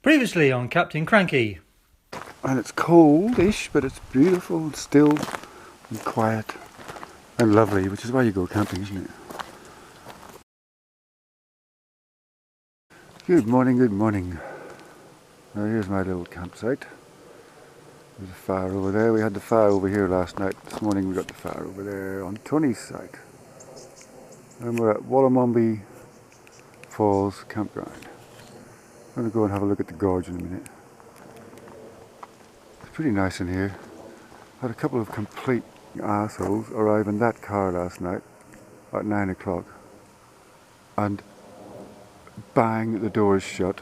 Previously on Captain Cranky. And it's cold-ish, but it's beautiful and still and quiet and lovely, which is why you go camping, isn't it? Good morning, good morning. Now here's my little campsite. There's a fire over there. We had the fire over here last night. This morning we got the fire over there on Tony's site. And we're at Wallamambi Falls campground. I'm going to go and have a look at the gorge in a minute. It's pretty nice in here. Had a couple of complete assholes arrive in that car last night at 9 o'clock and bang the doors shut,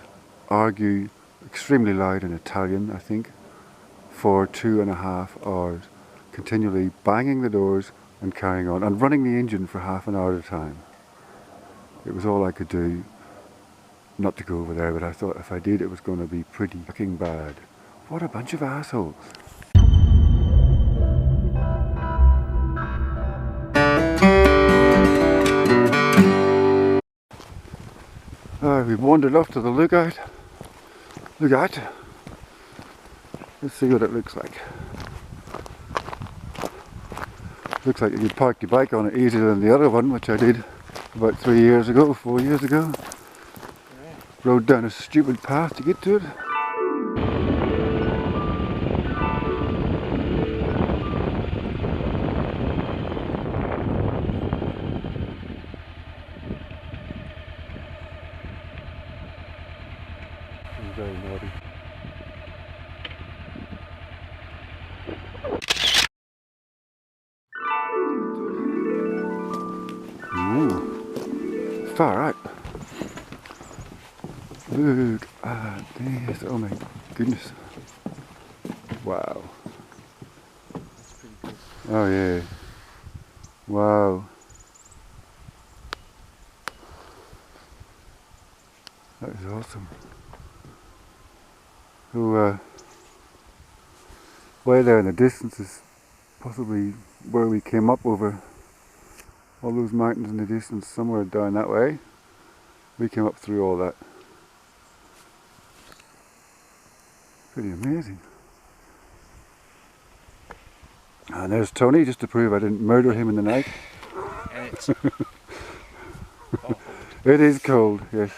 argue extremely loud in Italian, I think, for 2.5 hours, continually banging the doors and carrying on and running the engine for half an hour at a time. It was all I could do not to go over there, but I thought if I did it was going to be pretty fucking bad. What a bunch of assholes. We've wandered off to the lookout. Let's see what it looks like. Looks like you could park your bike on it easier than the other one, which I did about 4 years ago. Rode down a stupid path to get to it. Very naughty. Ooh, far out. Look at this. Oh my goodness. Wow. Oh yeah. Wow. That is awesome. So, way there in the distance is possibly where we came up over all those mountains in the distance, somewhere down that way. We came up through all that. Pretty amazing. And there's Tony, just to prove I didn't murder him in the night. And it's It is cold, yes.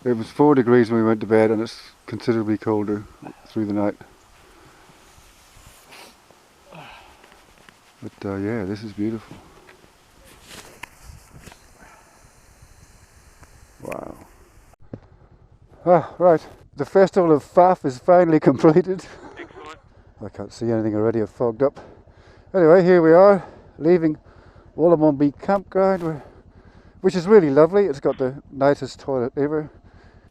It was 4 degrees when we went to bed, and it's considerably colder through the night. But yeah, this is beautiful. Wow. Ah, right. The festival of faff is finally completed. excellent. I can't see anything already, I've fogged up. Anyway, here we are, leaving Wallamambi campground, which is really lovely. It's got the nicest toilet ever.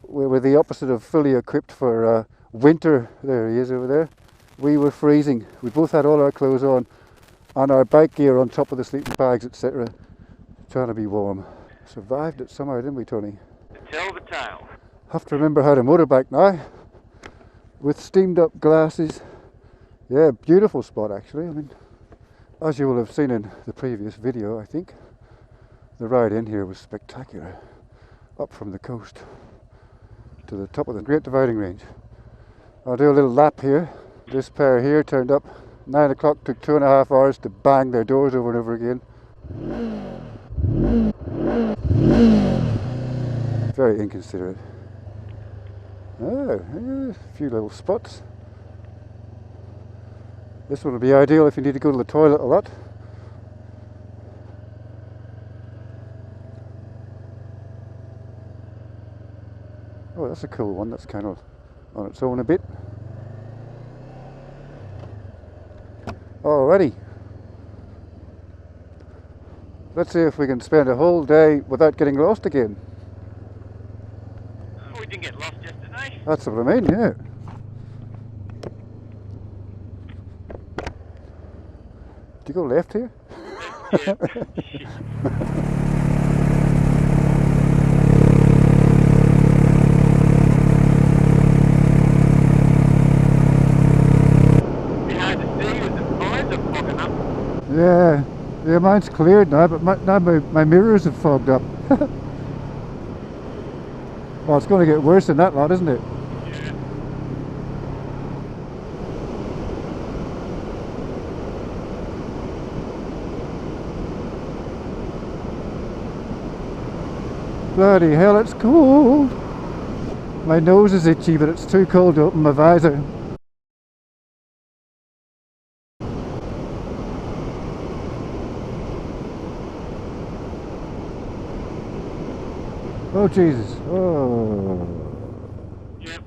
We're the opposite of fully equipped for winter. There he is over there. We were freezing. We both had all our clothes on and our bike gear on top of the sleeping bags, etc. Trying to be warm. Survived it somehow, didn't we, Tony? Tell the tale. Have to remember how to motorbike now. With steamed up glasses. Yeah, beautiful spot actually. I mean, as you will have seen in the previous video, I think, the ride in here was spectacular. Up from the coast to the top of the Great Dividing Range. I'll do a little lap here. This pair here turned up 9 o'clock, took 2.5 hours to bang their doors over and over again. Very inconsiderate. Oh, a few little spots. This one would be ideal if you need to go to the toilet a lot. Oh, that's a cool one. That's kind of on its own a bit. Alrighty. Let's see if we can spend a whole day without getting lost again. We didn't get lost yesterday. That's what I mean, yeah. Do you go left here? Yeah. Yeah, yeah, mine's cleared now, but now my mirrors have fogged up. Oh, it's going to get worse than that lot, isn't it? Yeah. Bloody hell, it's cold. My nose is itchy, but it's too cold to open my visor. Oh Jesus, oh. Yep.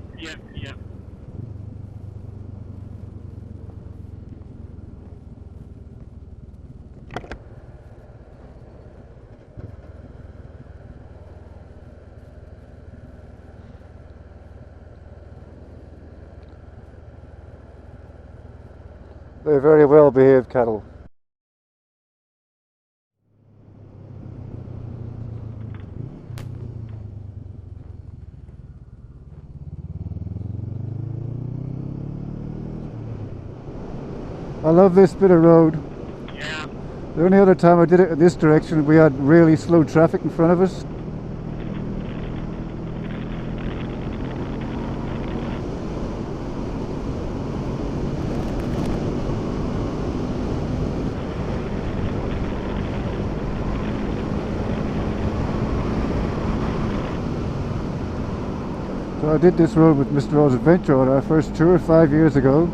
They're very well behaved cattle. I love this bit of road. Yeah. The only other time I did it in this direction, we had really slow traffic in front of us. So I did this road with Mr. O's Adventure on our first tour 5 years ago,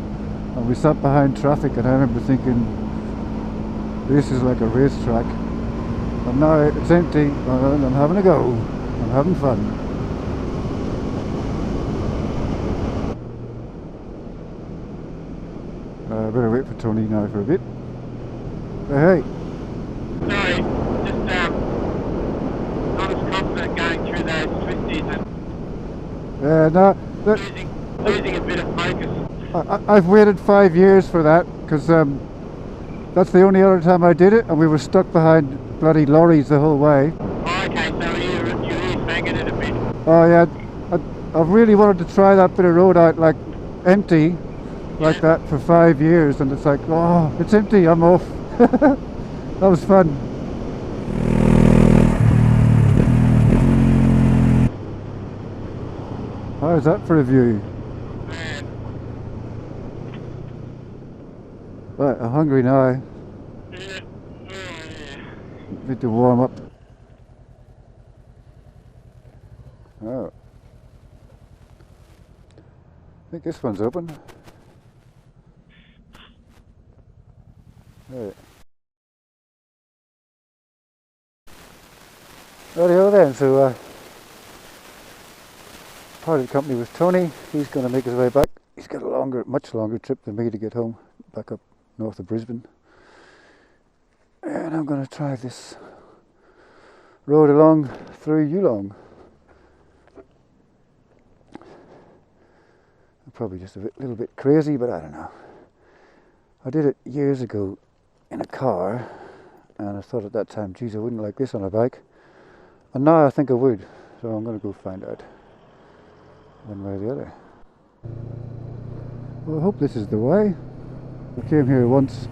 and we sat behind traffic, and I remember thinking, this is like a racetrack. And now it's empty, and I'm having a go. I'm having fun. I better wait for Tony now for a bit. Hey. Sorry, just not as confident going through those twisties and No, losing a bit of focus. I've waited 5 years for that, because that's the only other time I did it, and we were stuck behind bloody lorries the whole way. Oh, okay, so you really banging it a bit. Oh yeah, I really wanted to try that bit of road out, like empty, like that for 5 years, and it's like, oh, it's empty, I'm off. That was fun. How's that for a view? Man. Right, I'm hungry now. Yeah. Oh, yeah. Need to warm up. Oh. I think this one's open. Right. Rightio then, so parted company with Tony. He's going to make his way back. He's got a much longer trip than me to get home, back up north of Brisbane. And I'm going to try this road along through Ulong. I'm probably just a little bit crazy, but I don't know. I did it years ago in a car, and I thought at that time, geez, I wouldn't like this on a bike. And now I think I would, so I'm going to go find out one way or the other. Well, I hope this is the way. I came here once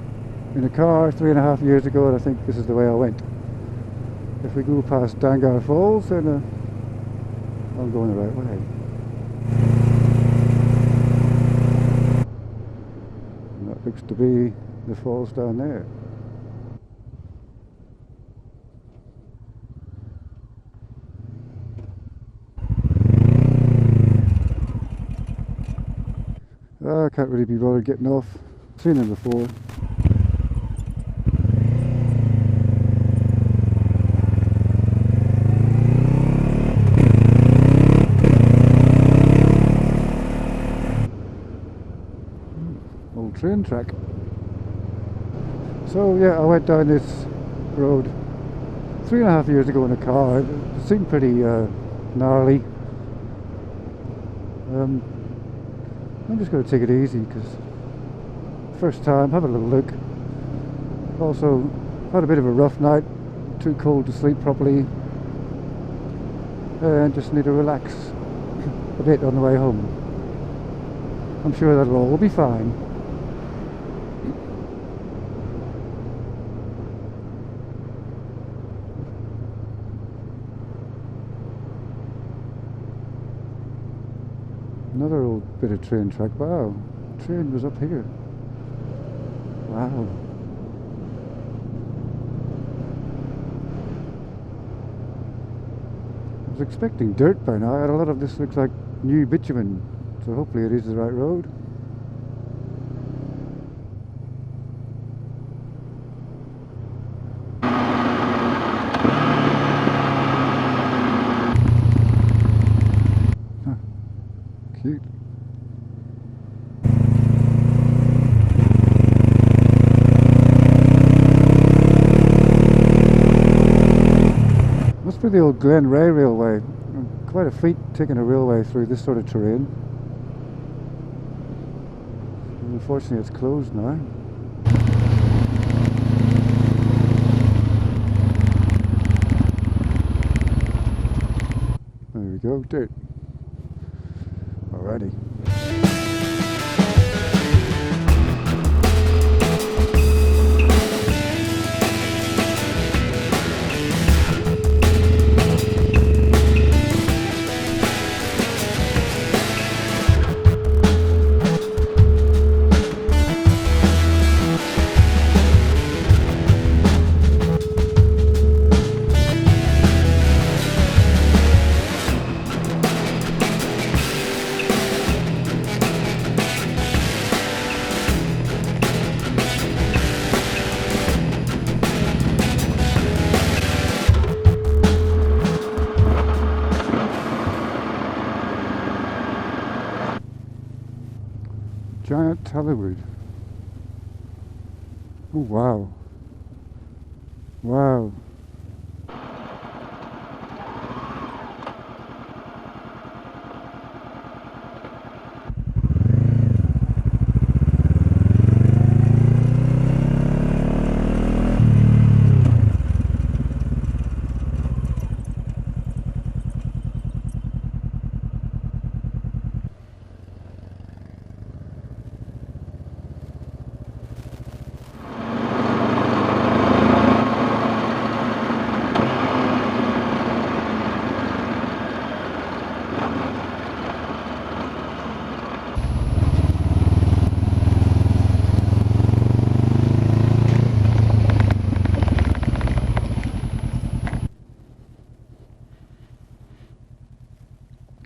in a car 3.5 years ago, and I think this is the way I went. If we go past Dangar Falls, then I'm going the right way. And that looks to be the falls down there. I can't really be bothered getting off. Seen them before. Old train track. So yeah, I went down this road 3.5 years ago in a car. It seemed pretty gnarly. I'm just going to take it easy because first time, have a little look. Also had a bit of a rough night, too cold to sleep properly, and just need to relax a bit on the way home. I'm sure that'll all be fine. Another old bit of train track. Wow, train was up here. Wow. I was expecting dirt by now. A lot of this looks like new bitumen, so hopefully it is the right road. Cute. Must be the old Glen Ray Railway. Quite a feat taking a railway through this sort of terrain. Unfortunately it's closed now. There we go, dirt. Alrighty. Giant tallywood. Oh wow. Wow.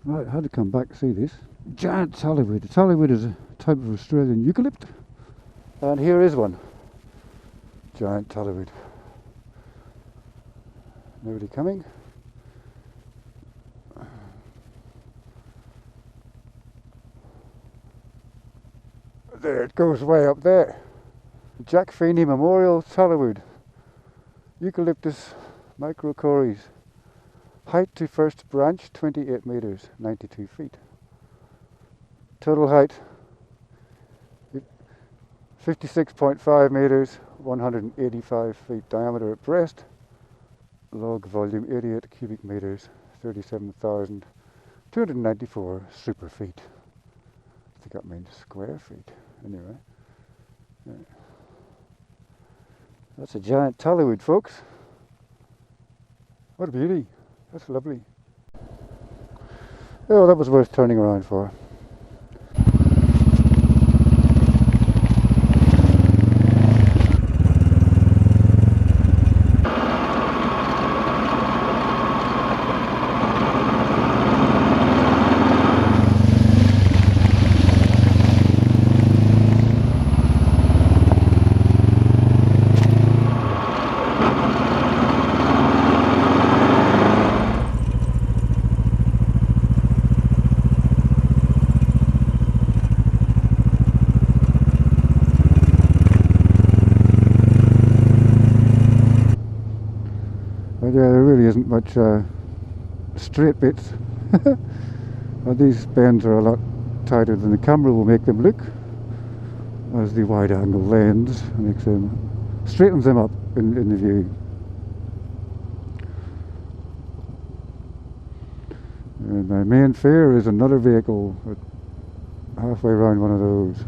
Right, I had to come back to see this. Giant tallywood. Tallywood is a type of Australian eucalypt. And here is one. Giant tallywood. Nobody coming. There it goes way up there. Jack Feeney Memorial Tallywood. Eucalyptus microcories. Height to first branch 28 meters, 92 feet. Total height 56.5 meters, 185 feet diameter at breast. Log volume 88 cubic meters, 37,294 super feet. I think that means square feet. Anyway, yeah. That's a giant tallywood, folks. What a beauty. That's lovely. Oh, that was worth turning around for. Yeah, there really isn't much straight bits. Well, these bends are a lot tighter than the camera will make them look, as the wide angle lens makes them, straightens them up in the view. And my main fear is another vehicle halfway around one of those.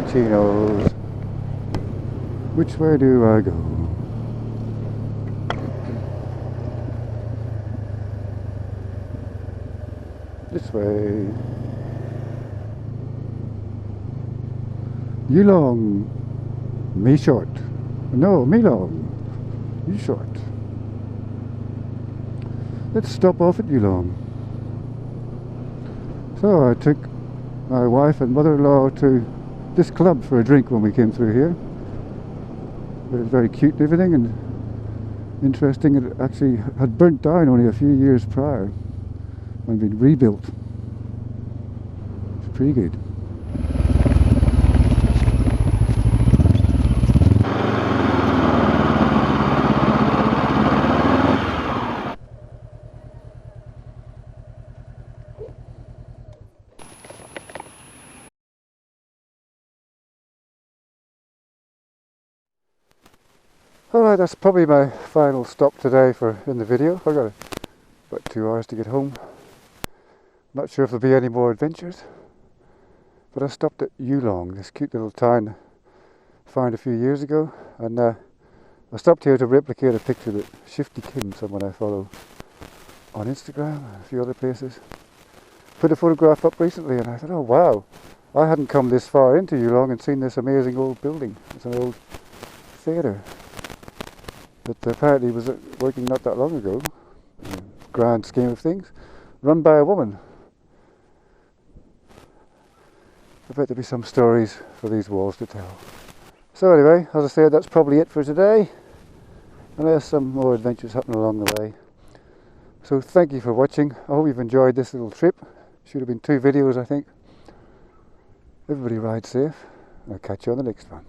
fuzzy chinos. Which way do I go? This way. Ulong. Me short. No, me long. You short. Let's stop off at Ulong. So I took my wife and mother-in-law to this club for a drink when we came through here. It was very cute and everything, and interesting. It actually had burnt down only a few years prior and been rebuilt. It's pretty good. Alright, that's probably my final stop today in the video. I've got about 2 hours to get home. Not sure if there'll be any more adventures. But I stopped at Ulong, this cute little town I found a few years ago. And I stopped here to replicate a picture that Shifty Kim, someone I follow on Instagram and a few other places, put a photograph up recently, and I thought, oh wow, I hadn't come this far into Ulong and seen this amazing old building. It's an old theatre that apparently was working not that long ago, in the grand scheme of things, run by a woman. I bet there'll be some stories for these walls to tell. So anyway, as I said, that's probably it for today, unless some more adventures happen along the way. So thank you for watching. I hope you've enjoyed this little trip. Should have been 2 videos, I think. Everybody ride safe, and I'll catch you on the next one.